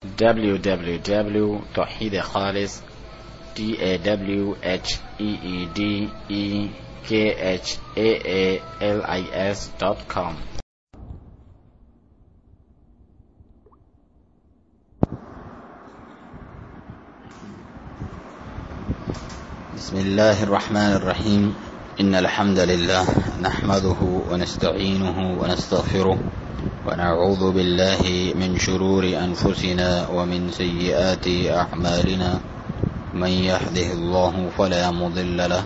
www.tawheedkhalis tawheedekhalis.com. بسم الله الرحمن الرحيم. إن الحمد لله نحمده ونستعينه ونستغفره ونعوذ بالله من شرور أنفسنا ومن سيئات أعمالنا. من يهده الله فلا مضل له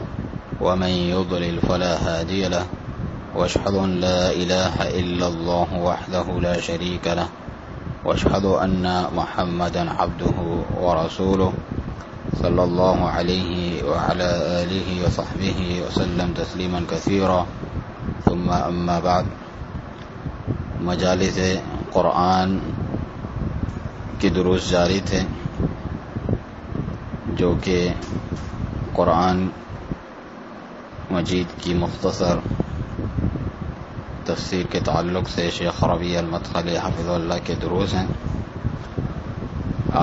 ومن يضلل فلا هادي له، واشهد أن لا إله إلا الله وحده لا شريك له، واشهد أن محمدا عبده ورسوله صلى الله عليه وعلى آله وصحبه وسلم تسلیما كثيرا. ثم أما بعد، مجالس قرآن کی دروس جاری تھے جو کہ قرآن مجید کی مختصر تفسیر کے تعلق سے شیخ ربیع المدخلی حفظ اللہ کے دروس ہیں.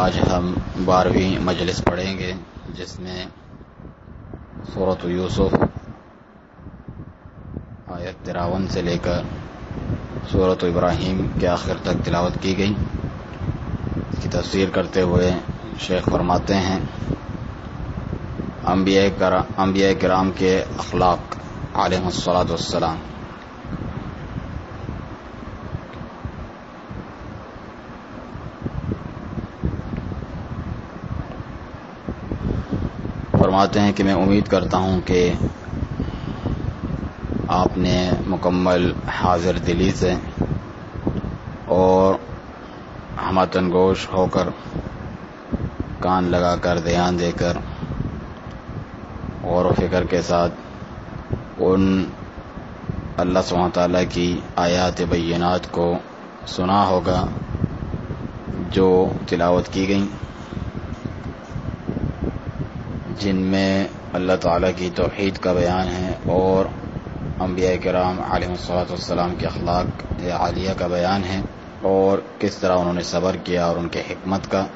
آج ہم 12ویں مجلس پڑھیں گے جس میں سورۃ یوسف آیت 53 سے لے کر سورۃ ابراہیم کے آخر تک تلاوت کی گئی. اس کی تفسیر کرتے ہوئے شیخ فرماتے ہیں انبیاء کرام کے اخلاق علیہم الصلاۃ والسلام. فرماتے ہیں کہ میں امید کرتا ہوں کہ آپ نے مکمل حاضر دلی سے اور ہمتن گوش ہو کر، کان لگا کر، دھیان دے کر، غور و فکر کے ساتھ ان اللہ سبحانہ تعالیٰ کی آیات بینات کو سنا ہوگا جو تلاوت کی گئیں، جن میں اللہ تعالیٰ کی توحید کا بیان ہے اور انبیاء کرام علیہ الصلوۃ والسلام کے اخلاق عالیہ کا بیان ہے، اور کس طرح انہوں نے صبر کیا اور ان کے حکمت کا.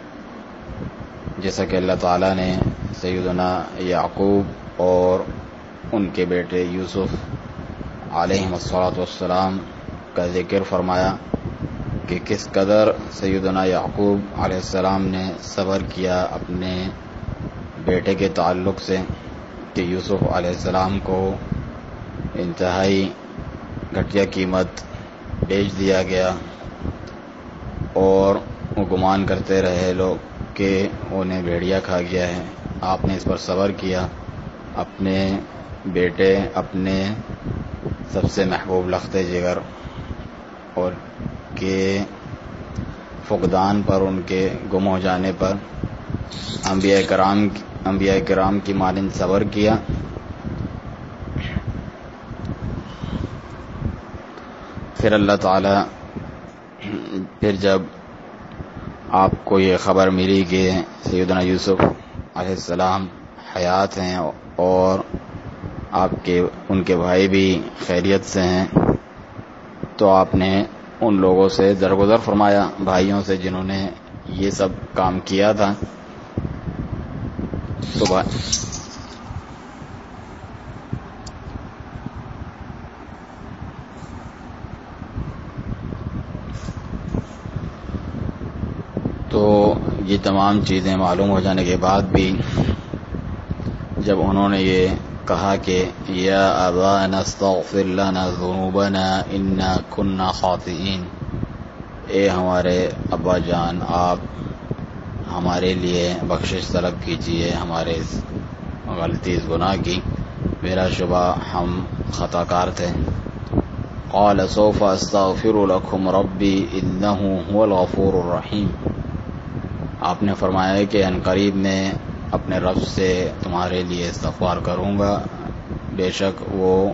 جیسا کہ اللہ تعالیٰ نے سیدنا یعقوب اور ان کے بیٹے یوسف علیہ الصلوۃ والسلام کا ذکر فرمایا کہ کس قدر سیدنا یعقوب علیہ السلام نے صبر کیا اپنے بیٹے کے تعلق سے کہ یوسف علیہ السلام کو انتہائی گھٹیا قیمت بیچ دیا گیا، اور وہ گمان کرتے رہے لوگ کہ انہیں بھیڑیا کھا گیا ہے. آپ نے اس پر صبر کیا، اپنے بیٹے، اپنے سب سے محبوب لخت جگر اور کے فقدان پر، ان کے گم ہو جانے پر انبیاء کرام کی مانند صبر کیا. پھر اللہ تعالی جب آپ کو یہ خبر ملی کہ سیدنا یوسف علیہ السلام حیات ہیں اور ان کے بھائی بھی خیریت سے ہیں، تو آپ نے ان لوگوں سے درگزر فرمایا، بھائیوں سے جنہوں نے یہ سب کام کیا تھا. تو یہ تمام چیزیں معلوم ہو جانے کے بعد بھی جب انہوں نے یہ کہا کہ یا ابانا استغفر لنا ذنوبنا انا كنا خاطئین، اے ہمارے ابا جان آپ ہمارے لیے بخشش طلب کیجیے ہمارے اس غلطی، اس گناہ کی، میرا شبہ ہم خطا کار تھے. قال سوف استغفر لكم ربی انه هو الغفور الرحیم. آپ نے فرمایا کہ عنقریب میں اپنے رب سے تمہارے لیے استغفار کروں گا، بے شک وہ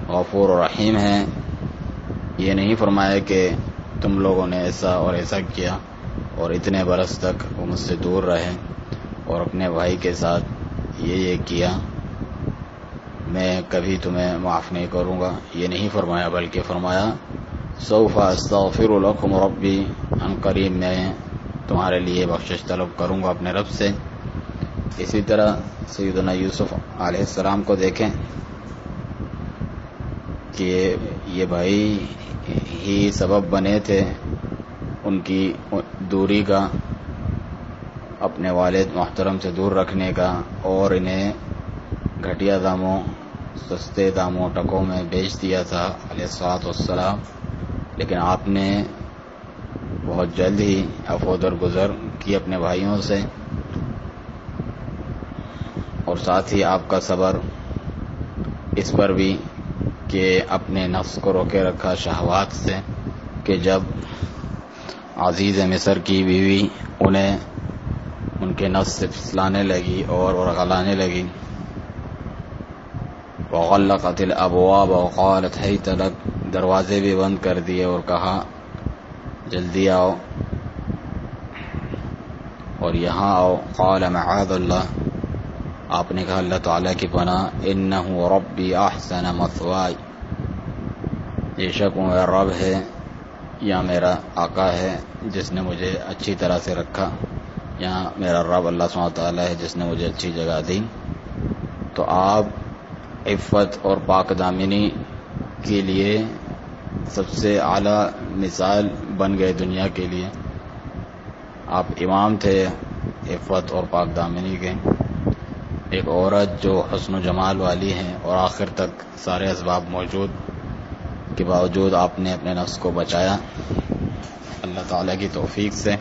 غفور الرحیم ہیں. یہ نہیں فرمایا کہ تم لوگوں نے ایسا اور ایسا کیا اور اتنے برس تک وہ مجھ سے دور رہے اور اپنے بھائی کے ساتھ یہ کیا، میں کبھی تمہیں معاف نہیں کروں گا. یہ نہیں فرمایا، بلکہ فرمایا سوف استغفر لکم ربی، عنقریب میں تمہارے لیے بخشش طلب کروں گا اپنے رب سے۔ اسی طرح سیدنا یوسف علیہ السلام کو دیکھیں کہ یہ بھائی ہی سبب بنے تھے ان کی دوری کا، اپنے والد محترم سے دور رکھنے کا، اور انہیں گھٹیا داموں سستے داموں ٹکوں میں بیچ دیا تھا علیہ السلام، لیکن آپ نے بہت جلد ہی عفو درگزر کی اپنے بھائیوں سے، اور ساتھ ہی آپ کا صبر اس پر بھی کہ اپنے نفس کو روکے رکھا شہوات سے، کہ جب عزیز مصر کی بیوی انہیں ان کے نفس سے پھسلانے لگی اور ورغلانے لگی، وغلقت الابواب وقالت حیت لک، دروازے بھی بند کر دیے اور کہا جلدی آؤ اور یہاں آؤ، قال معاذ اللہ، آپ نے کہا اللہ تعالیٰ کی پناہ، انہ ربی احسن مثوائی، بے شک وہ میرا رب ہے یا میرا آقا ہے جس نے مجھے اچھی طرح سے رکھا، یہاں میرا رب اللہ سبحانہ وتعالیٰ ہے جس نے مجھے اچھی جگہ دی۔ تو آپ عفت اور پاک دامنی کے لیے سب سے اعلیٰ مثال بن گئے دنیا کے لیے، آپ امام تھے عفت اور پاک دامنی کے۔ ایک عورت جو حسن و جمال والی ہیں اور آخر تک سارے اسباب موجود کے باوجود آپ نے اپنے نفس کو بچایا اللہ تعالیٰ کی توفیق سے،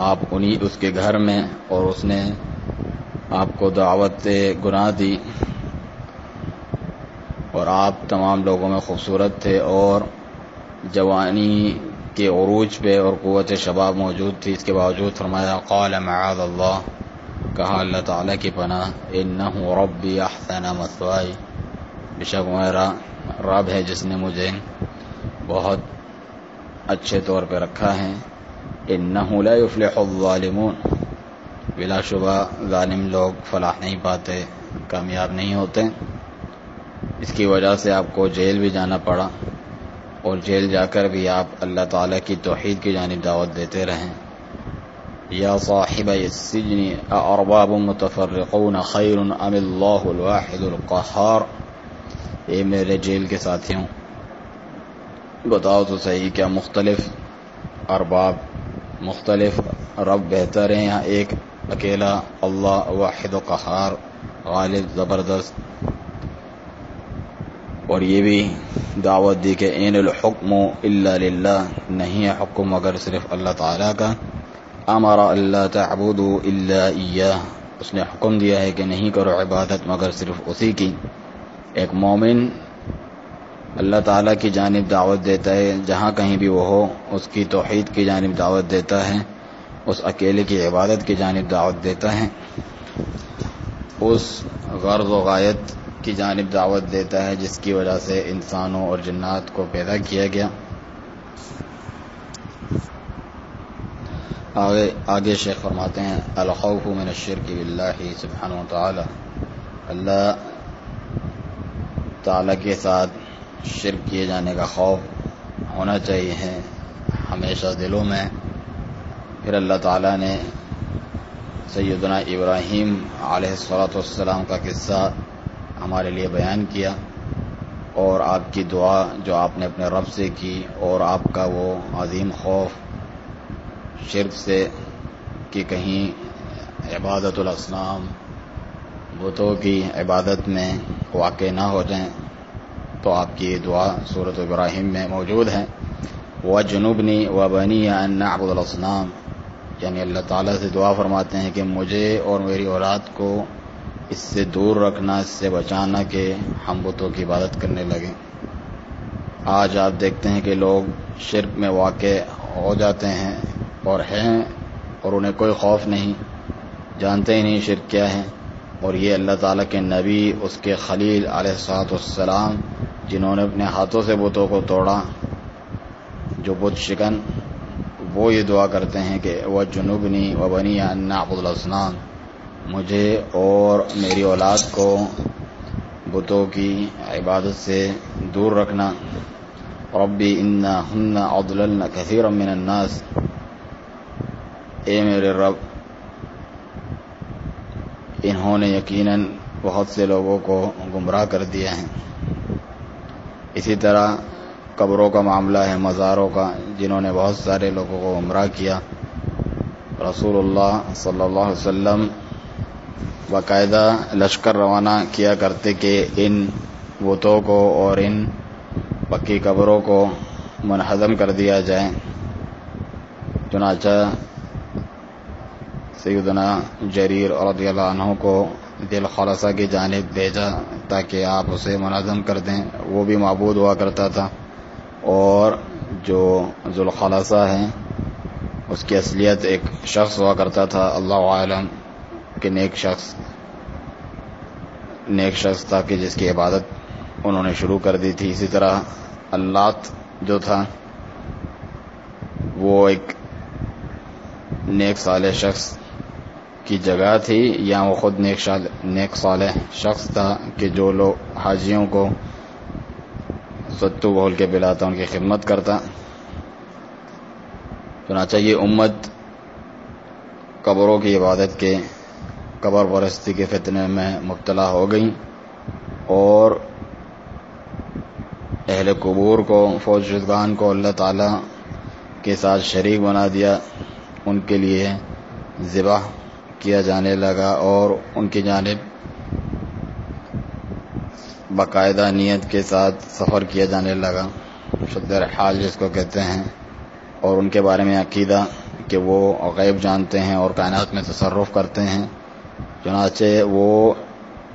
آپ اس کے گھر میں، اور اس نے آپ کو دعوت گناہ دی، اور آپ تمام لوگوں میں خوبصورت تھے اور جوانی کے عروج پہ اور قوت شباب موجود تھی، اس کے باوجود فرمایا قال معاذ اللہ، کہا اللہ تعالیٰ کی پناہ، انہ ربی احسن مثوائی، بے شک میرا رب ہے جس نے مجھے بہت اچھے طور پہ رکھا ہے، انہ لا یفلح الظالمون، بلا شبہ ظالم لوگ فلاح نہیں پاتے، کامیاب نہیں ہوتے۔ اس کی وجہ سے آپ کو جیل بھی جانا پڑا، اور جیل جا کر بھی آپ اللہ تعالیٰ کی توحید کی جانب دعوت دیتے رہیں۔ یا صاحب السجن اارباب متفرقون خیر ام اللہ الواحد القہار، اے میرے جیل کے ساتھیوں، بتاؤ تو صحیح کیا مختلف ارباب، مختلف رب بہتر ہیں یا ایک اکیلا اللہ واحد و قہار، غالب زبردست؟ اور یہ بھی دعوت دی کہ این الحکم الا للہ، نہیں ہے حکم مگر صرف اللہ تعالیٰ کا، امر اللہ تعبدوا الا ایاہ، اس نے حکم دیا ہے کہ نہیں کرو عبادت مگر صرف اسی کی۔ ایک مومن اللہ تعالیٰ کی جانب دعوت دیتا ہے، جہاں کہیں بھی وہ ہو اس کی توحید کی جانب دعوت دیتا ہے، اس اکیلے کی عبادت کی جانب دعوت دیتا ہے، اس غرض و غایت کی جانب دعوت دیتا ہے جس کی وجہ سے انسانوں اور جنات کو پیدا کیا گیا۔ آگے شیخ فرماتے ہیں الخوف من الشرک باللہ سبحانہ وتعالی، اللہ تعالیٰ کے ساتھ شرک کیے جانے کا خوف ہونا چاہیے ہمیشہ دلوں میں۔ پھر اللہ تعالیٰ نے سیدنا ابراہیم علیہ السلام کا قصہ ہمارے لیے بیان کیا، اور آپ کی دعا جو آپ نے اپنے رب سے کی، اور آپ کا وہ عظیم خوف شرک سے کہ کہیں عبادت الاصنام، بتوں کی عبادت میں واقع نہ ہو جائیں، تو آپ کی یہ دعا سورۃ ابراہیم میں موجود ہے، وَجْنُبْنِي وَبَنِيَّ أَن نَّعْبُدَ الْأَصْنَامَ، یعنی اللہ تعالیٰ سے دعا فرماتے ہیں کہ مجھے اور میری اولاد کو اس سے دور رکھنا، اس سے بچانا کہ ہم بتوں کی عبادت کرنے لگیں۔ آج آپ دیکھتے ہیں کہ لوگ شرک میں واقع ہو جاتے ہیں اور ہیں، اور انہیں کوئی خوف نہیں، جانتے ہی نہیں شرک کیا ہے، اور یہ اللہ تعالیٰ کے نبی، اس کے خلیل علیہ السلام، جنہوں نے اپنے ہاتھوں سے بتوں کو توڑا، جو بت شکن، وہ یہ دعا کرتے ہیں کہ وَجْنُبْنِي وَبَنِيَّ أَن نَّعْبُدَ الْأَصْنَامَ، مجھے اور میری اولاد کو بتوں کی عبادت سے دور رکھنا۔ ربی انہن اضللن کثیرا من الناس، اے میرے رب انہوں نے یقیناً بہت سے لوگوں کو گمراہ کر دیا ہے. اسی طرح قبروں کا معاملہ ہے، مزاروں کا، جنہوں نے بہت سارے لوگوں کو گمراہ کیا. رسول اللہ صلی اللہ علیہ وسلم باقاعدہ لشکر روانہ کیا کرتے کہ ان بتوں کو اور ان پکی قبروں کو منہدم کر دیا جائے. چنانچہ سیدنا جریر رضی اللہ عنہ کو ذل خلصہ کی جانب بھیجا تاکہ آپ اسے منہدم کر دیں. وہ بھی معبود ہوا کرتا تھا، اور جو ذل خلصہ ہے اس کی اصلیت ایک شخص ہوا کرتا تھا، اللہ عالم کہ نیک شخص تھا کہ جس کی عبادت انہوں نے شروع کر دی تھی. اسی طرح اللات جو تھا وہ ایک نیک صالح شخص کی جگہ تھی، یا وہ خود نیک صالح شخص تھا کہ جو لوگ حاجیوں کو ستو بول کے پلاتا، ان کی خدمت کرتا. چنانچہ یہ امت قبروں کی عبادت کے، قبر پرستی کے فتنے میں مبتلا ہو گئی، اور اہل قبور کو، فوت شدگان کو اللہ تعالیٰ کے ساتھ شریک بنا دیا. ان کے لیے ذبح کیا جانے لگا اور ان کی جانب باقاعدہ نیت کے ساتھ سفر کیا جانے لگا، شد رحال جس کو کہتے ہیں، اور ان کے بارے میں عقیدہ کہ وہ غیب جانتے ہیں اور کائنات میں تصرف کرتے ہیں. چنانچہ وہ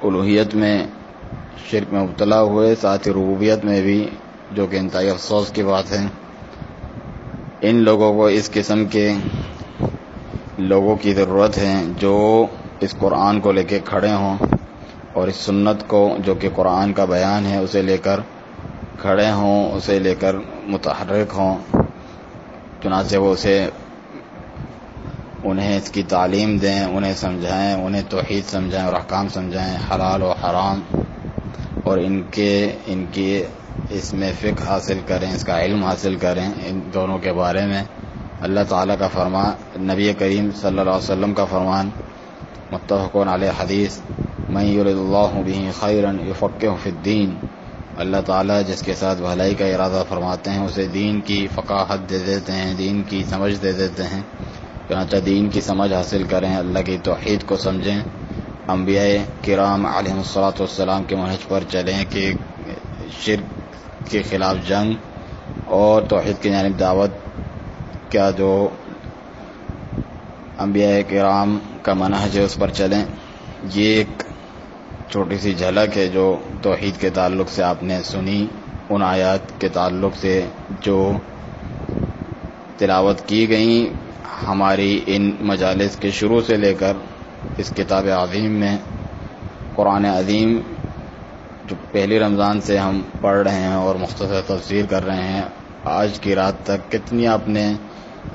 الوہیت میں شرک میں مبتلا ہوئے، ساتھ ہی ربوبیت میں بھی، جو کہ انتہائی افسوس کی بات ہے. ان لوگوں کو اس قسم کے لوگوں کی ضرورت ہے جو اس قرآن کو لے کے کھڑے ہوں، اور اس سنت کو جو کہ قرآن کا بیان ہے اسے لے کر کھڑے ہوں، اسے لے کر متحرک ہوں. چنانچہ وہ انہیں اس کی تعلیم دیں، انہیں سمجھائیں، انہیں توحید سمجھائیں اور احکام سمجھائیں، حلال و حرام، اور ان کی اس میں فقہ حاصل کریں، اس کا علم حاصل کریں، ان دونوں کے بارے میں. اللہ تعالیٰ کا فرمان، نبی کریم صلی اللہ علیہ وسلم کا فرمان، متفق علیہ حدیث، من یرد اللہ بہ خیرا یفقہہ فی الدین. اللہ تعالیٰ جس کے ساتھ بھلائی کا ارادہ فرماتے ہیں اسے دین کی فقاہت دے دیتے ہیں، دین کی سمجھ دے دیتے ہیں. چنانچہ دین کی سمجھ حاصل کریں، اللہ کی توحید کو سمجھیں، انبیاء کرام علیہ الصلوۃ والسلام کے منہج پر چلیں کہ شرک کے خلاف جنگ اور توحید کی جانب دعوت کیا جو انبیاء کرام کا منہج ہے اس پر چلیں. یہ ایک چھوٹی سی جھلک ہے جو توحید کے تعلق سے آپ نے سنی، ان آیات کے تعلق سے جو تلاوت کی گئیں ہماری ان مجالس کے شروع سے لے کر اس کتاب عظیم میں. قرآن عظیم جو پہلی رمضان سے ہم پڑھ رہے ہیں اور مختصر تفسیر کر رہے ہیں، آج کی رات تک کتنی آپ نے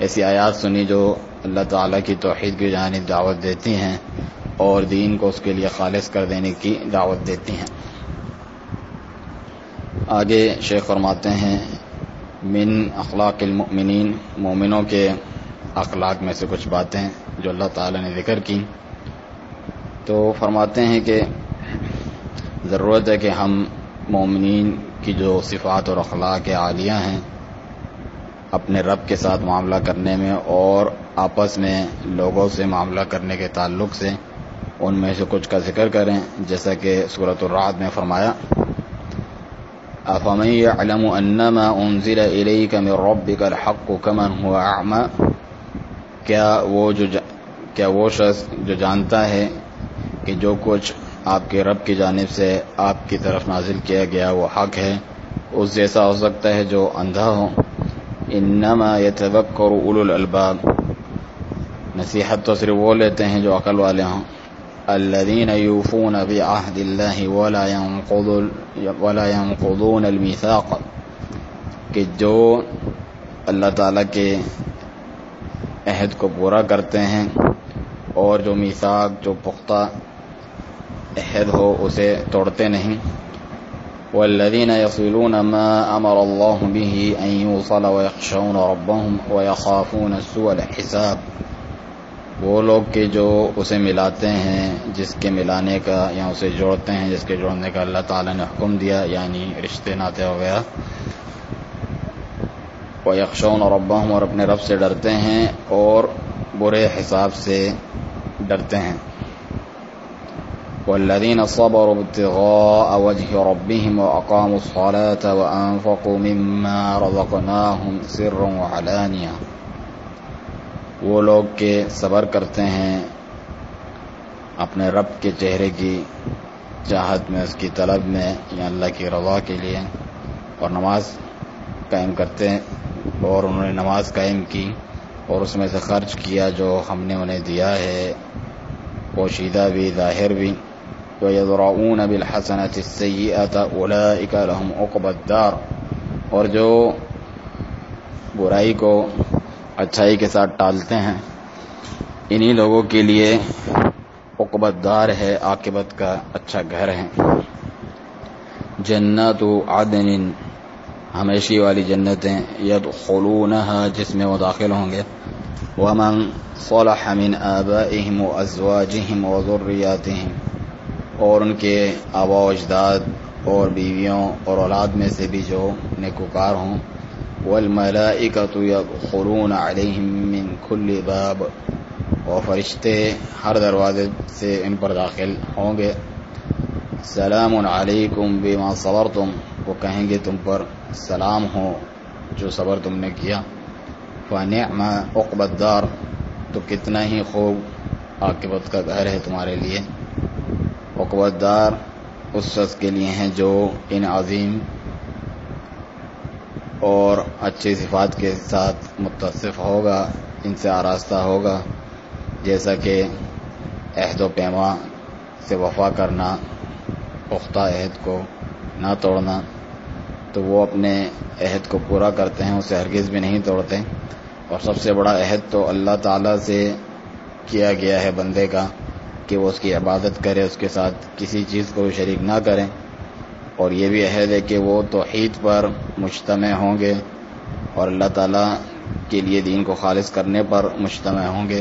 ایسی آیات سنی جو اللہ تعالیٰ کی توحید کی جانب دعوت دیتی ہیں اور دین کو اس کے لیے خالص کر دینے کی دعوت دیتی ہیں. آگے شیخ فرماتے ہیں من اخلاق المؤمنین، مومنوں کے اخلاق میں سے کچھ باتیں جو اللہ تعالیٰ نے ذکر کی. تو فرماتے ہیں کہ ضرورت ہے کہ ہم مومنین کی جو صفات اور اخلاق عالیہ ہیں اپنے رب کے ساتھ معاملہ کرنے میں اور آپس میں لوگوں سے معاملہ کرنے کے تعلق سے ان میں سے کچھ کا ذکر کریں. جیسا کہ سورۃ الرعد میں فرمایا، أَفَمَن يَعْلَمُ أَنَّمَا أُنزِلَ إِلَيْكَ مِن رَّبِّكَ الْحَقُّ كَمَنْ هُوَ أَعْمَى، کیا وہ شخص جو جانتا ہے کہ جو کچھ آپ کے رب کی جانب سے آپ کی طرف نازل کیا گیا وہ حق ہے، اس جیسا ہو سکتا ہے جو اندھا ہو. انما يتذكر اولو الالباب، نصیحت تو صرف وہ لیتے ہیں جو عقل والے ہوں. الذين يوفون بعهد الله ولا ينقضون الميثاق، کہ جو اللہ تعالیٰ کے عہد کو پورا کرتے ہیں اور جو میثاق، جو پختہ عہد ہو اسے توڑتے نہیں. والذین یصلون ما امر اللہ به ان یوصل ویخشون ربهم ویخافون سوء الحساب، وہ لوگ کہ جو اسے ملاتے ہیں جس کے ملانے کا یا اسے جوڑتے ہیں جس کے جوڑنے کا اللہ تعالیٰ نے حکم دیا، یعنی رشتے ناطے وغیرہ. وَيَخْشَوْنَ رَبَّهُمْ، اور اپنے رب سے ڈرتے ہیں اور برے حساب سے ڈرتے ہیں. وَالَّذِينَ صَبَرُوا ابْتِغَاءَ وَجْهِ رَبِّهِمْ وَأَقَامُوا الصَّلَاةَ وَأَنفَقُوا مِمَّا رَزَقْنَاهُمْ سِرًّا وَعَلَانِيَةً، وہ لوگ کہ صبر کرتے ہیں اپنے رب کے چہرے کی چاہت میں، اس کی طلب میں، یا اللہ کی رضا کے لیے، اور نماز قائم کرتے ہیں، اور انہوں نے نماز قائم کی اور اس میں سے خرچ کیا جو ہم نے انہیں دیا ہے، پوشیدہ بھی ظاہر بھی. وَيَدْرَؤُونَ بِالْحَسَنَةِ السَّيِّئَةَ أُولَئِكَ لَهُمْ عُقْبَى الدَّارِ، اور جو برائی کو اچھائی کے ساتھ ٹالتے ہیں انہی لوگوں کے لیے عقبى الدار ہے، عاقبت کا اچھا گھر ہے. جنات عدن، ہمیشی والی جنتیں، يدخلونها، جس میں وہ داخل ہوں گے. ومن صلح من آبائهم وازواجهم وذرياتهم، اور ان کے آباء و اجداد اور بیویوں اور اولاد میں سے بھی جو نیکوکار ہوں. والملائکۃ يدخلون علیہم من کل باب، اور فرشتے ہر دروازے سے ان پر داخل ہوں گے. سلام علیکم بما صبرتم، وہ کہیں گے تم پر سلام ہو جو صبر تم نے کیا. فنعم عقبى الدار، تو کتنا ہی خوب عاقبت کا گھر ہے تمہارے لیے. عقبى الدار اس شخص کے لیے ہیں جو ان عظیم اور اچھی صفات کے ساتھ متصف ہوگا، ان سے آراستہ ہوگا، جیسا کہ عہد و پیما سے وفا کرنا، پختہ عہد کو نہ توڑنا. تو وہ اپنے عہد کو پورا کرتے ہیں، اسے ہرگز بھی نہیں توڑتے. اور سب سے بڑا عہد تو اللہ تعالیٰ سے کیا گیا ہے بندے کا کہ وہ اس کی عبادت کرے، اس کے ساتھ کسی چیز کو شریک نہ کریں. اور یہ بھی عہد ہے کہ وہ توحید پر مجتمع ہوں گے اور اللہ تعالیٰ کے لیے دین کو خالص کرنے پر مجتمع ہوں گے.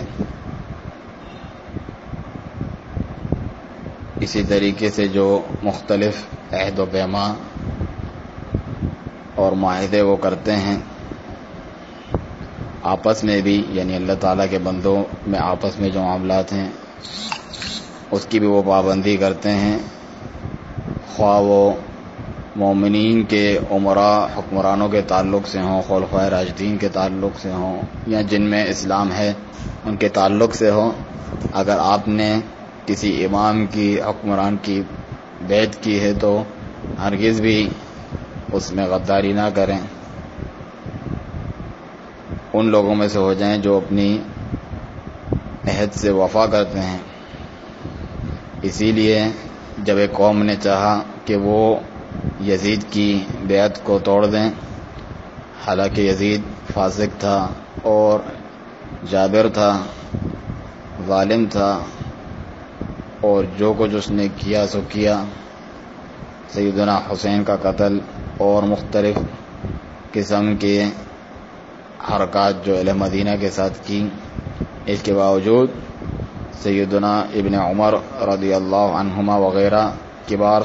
اسی طریقے سے جو مختلف عہد و پیما اور معاہدے وہ کرتے ہیں آپس میں بھی، یعنی اللہ تعالیٰ کے بندوں میں آپس میں جو معاملات ہیں اس کی بھی وہ پابندی کرتے ہیں، خواہ وہ مومنین کے عمراء حکمرانوں کے تعلق سے ہوں، خلفائے راشدین کے تعلق سے ہوں، یا جن میں اسلام ہے ان کے تعلق سے ہوں. اگر آپ نے کسی امام کی، حکمران کی بیعت کی ہے تو ہرگز بھی اس میں غداری نہ کریں، ان لوگوں میں سے ہو جائیں جو اپنی عہد سے وفا کرتے ہیں. اسی لیے جب ایک قوم نے چاہا کہ وہ یزید کی بیعت کو توڑ دیں، حالانکہ یزید فاسق تھا اور جابر تھا، ظالم تھا، اور جو کچھ اس نے کیا سو کیا، سیدنا حسین کا قتل اور مختلف قسم کے حرکات جو اہل مدینہ کے ساتھ کی، اس کے باوجود سیدنا ابن عمر رضی اللہ عنہما وغیرہ کبار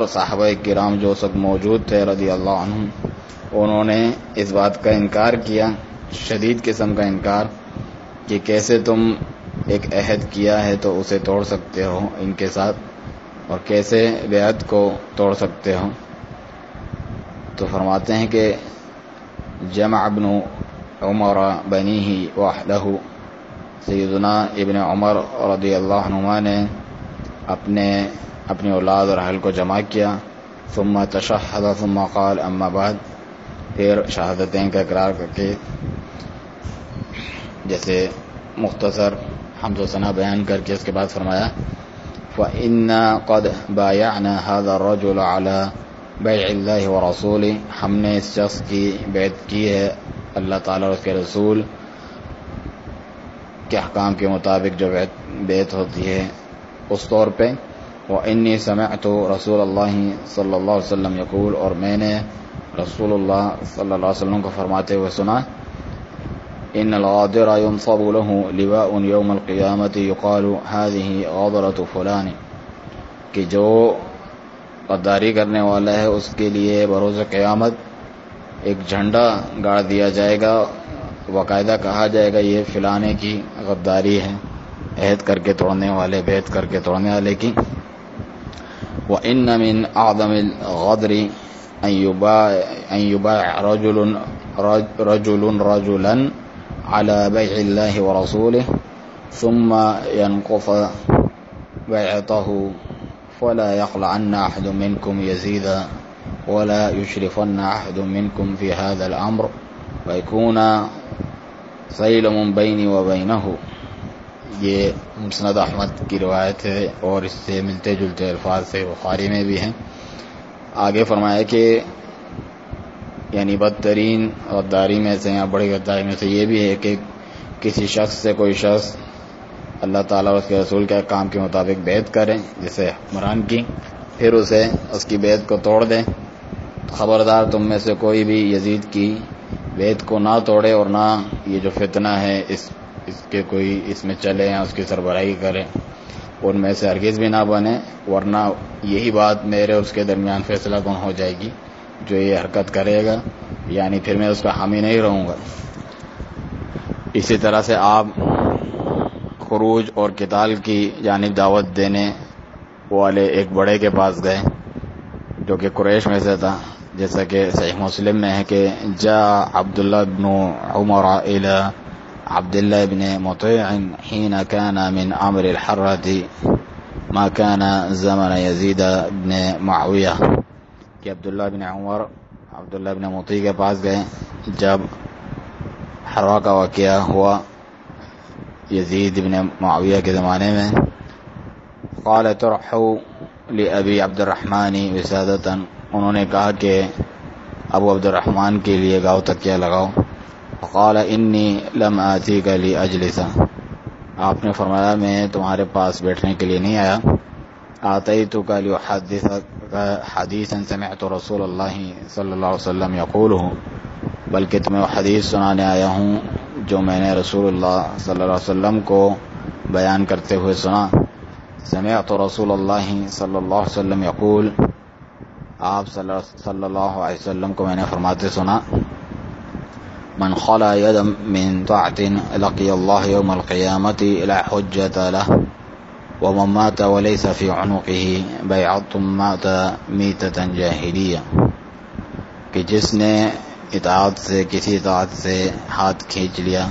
صحابہ کرام جو سب موجود تھے رضی اللہ عنہم، انہوں نے اس بات کا انکار کیا، شدید قسم کا انکار، کہ کیسے تم ایک عہد کیا ہے تو اسے توڑ سکتے ہو ان کے ساتھ، اور کیسے بیعت کو توڑ سکتے ہو. تو فرماتے ہیں کہ جمع ابن عمر بنیہ وحدہ، سیدنا ابن عمر رضی اللہ عنہما نے اپنی اولاد اور اہل کو جمع کیا. ثم تشہد ثم قال اما بعد، پھر شہادتین کا اقرار کر کے جیسے مختصر حمد و ثنا بیان کر کے اس کے بعد فرمایا فَإِنَّا قَدْ بَايَعْنَا هَذَا الرَّجُلَ عَلَى بَيْعِ اللَّهِ وَرَسُولِهِ، ہم نے اس شخص کی بیعت کی ہے اللہ تعالیٰ اور اس کے رسول کے احکام کے مطابق جو بیعت ہوتی ہے اس طور پہ. وَإِنِّي سَمِعْتُ رسول اللہ صلی اللہ علیہ وسلم یقول، اور میں نے رسول اللہ صلی اللہ علیہ وسلم کو فرماتے ہوئے سنا ان الغادر ينصب له لواء يوم القیامت يقال هذه غادرة فلان، کہ جو غداری کرنے والا ہے اس کے لیے بروز قیامت ایک جھنڈا گاڑ دیا جائے گا، باقاعدہ کہا جائے گا یہ فلانے کی غداری ہے، عہد کر کے توڑنے والے، بیعت کر کے توڑنے والے کی۔ وَإِنَّ مِنْ أَعْظَمِ الْغَدْرِ أَنْ يُبَاعَ رَجُلٌ رَجُلًا عَلَى بَيْعِ اللَّهِ وَرَسُولِهِ ثُمَّ يَنْقُضَ بَيْعَتَهُ فَلَا يَخْلَعَنَّ أَحَدٌ مِنْكُمْ يَزِيدَ وَلَا يُشْرِفَنَّ أَحَدٌ مِنْكُمْ فِي هَذَا الْأَمْرِ وَيَكُونَ سَيْلَمٌ بَيْنِي وَبَيْنَهُ۔ یہ مسند احمد کی روایت ہے اور اس سے ملتے جلتے الفاظ سے بخاری میں بھی ہیں۔ آگے فرمایا کہ یعنی بدترین غداری میں سے یا بڑی غداری میں سے یہ بھی ہے کہ کسی شخص سے کوئی شخص اللہ تعالیٰ اور اس کے رسول کے احکام کے مطابق بیعت کرے، جسے حکمران کی، پھر اسے اس کی بیعت کو توڑ دے، خبردار تم میں سے کوئی بھی یزید کی بیعت کو نہ توڑے اور نہ یہ جو فتنہ ہے اس کے کوئی اس میں چلے یا اس کی سربراہی کرے، ان میں سے ہرگز بھی نہ بنے، ورنہ یہی بات میرے اس کے درمیان فیصلہ کن ہو جائے گی جو یہ حرکت کرے گا، یعنی پھر میں اس کا حامی نہیں رہوں گا۔ اسی طرح سے آپ خروج اور قتال کی جانب دعوت دینے والے ایک بڑے کے پاس گئے جو کہ قریش میں سے تھا، جیسا کہ صحیح مسلم میں ہے کہ جاء عبداللہ بن عمر الى عبداللہ بن مطیع حين كان من امر الحرة ما كان زمن یزید بن معاویہ، کہ عبداللہ بن عمر عبداللہ بن مطیع کے پاس گئے جب حرہ کا واقعہ ہوا یزید بن معاویہ کے زمانے میں۔ قال ترحوا لأبی عبد الرحمن وسادة، انہوں نے کہا کہ ابو عبد الرحمن کے لیے گاؤں تکیہ لگاؤ۔ فقال انی لم آتیک لأجلس، آپ نے فرمایا میں تمہارے پاس بیٹھنے کے لیے نہیں آیا، آتیتک لأحدثک حدیثا سمعت رسول اللہ صلی اللہ علیہ وسلم یقولہ، بلکہ تمہیں وہ حدیث سنانے آیا ہوں جو میں نے رسول اللہ صلی اللہ علیہ وسلم کو بیان کرتے ہوئے سنا۔ سمعت رسول اللہ صلی اللہ علیہ وسلم یقول، آپ صلی اللہ علیہ وسلم کو میں نے فرماتے سنا، من خلا یدا من طاعت لقی اللہ یوم القیامت لا حجت لہ ومن مات ولیس فی عنقہ بیعۃ مات میتۃ جاہلیہ، کہ جس نے اطاعت سے کسی اطاعت سے ہاتھ کھینچ لیا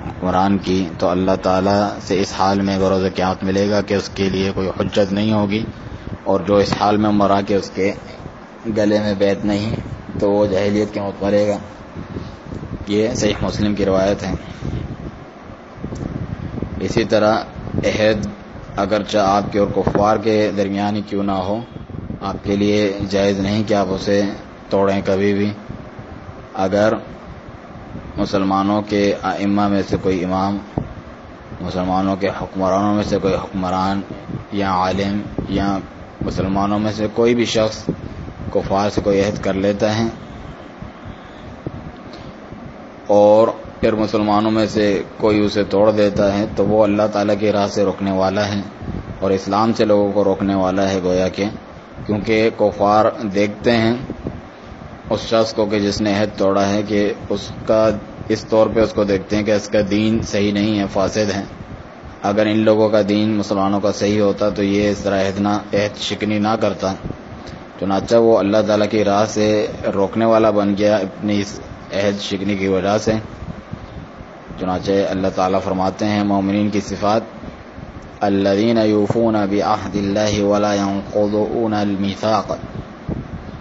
حکمران کی تو اللہ تعالیٰ سے اس حال میں بروز قیامت ملے گا کہ اس کے لیے کوئی حجت نہیں ہوگی، اور جو اس حال میں مرا کہ اس کے گلے میں بیعت نہیں تو وہ جاہلیت کی موت مرے گا۔ یہ صحیح مسلم کی روایت ہے۔ اسی طرح عہد اگرچہ آپ کے اور کفار کے درمیان ہی کیوں نہ ہو، آپ کے لیے جائز نہیں کہ آپ اسے توڑیں کبھی بھی۔ اگر مسلمانوں کے ائمہ میں سے کوئی امام، مسلمانوں کے حکمرانوں میں سے کوئی حکمران یا عالم یا مسلمانوں میں سے کوئی بھی شخص کفار سے کوئی عہد کر لیتا ہے اور پھر مسلمانوں میں سے کوئی اسے توڑ دیتا ہے تو وہ اللہ تعالیٰ کی راہ سے روکنے والا ہے اور اسلام سے لوگوں کو روکنے والا ہے، گویا کہ کیونکہ کفار دیکھتے ہیں اس شخص کو کہ جس نے عہد توڑا ہے کہ اس کا اس طور پہ اس کو دیکھتے ہیں کہ اس کا دین صحیح نہیں ہے، فاسد ہے۔ اگر ان لوگوں کا دین مسلمانوں کا صحیح ہوتا تو یہ اس طرح عہد شکنی نہ کرتا، چنانچہ وہ اللہ تعالیٰ کی راہ سے روکنے والا بن گیا اپنی اس عہد شکنی کی وجہ سے۔ چنانچہ اللہ تعالیٰ فرماتے ہیں مومنین کی صفات، الذین یوفون بعہد اللہ ولا ینقضون المیثاق،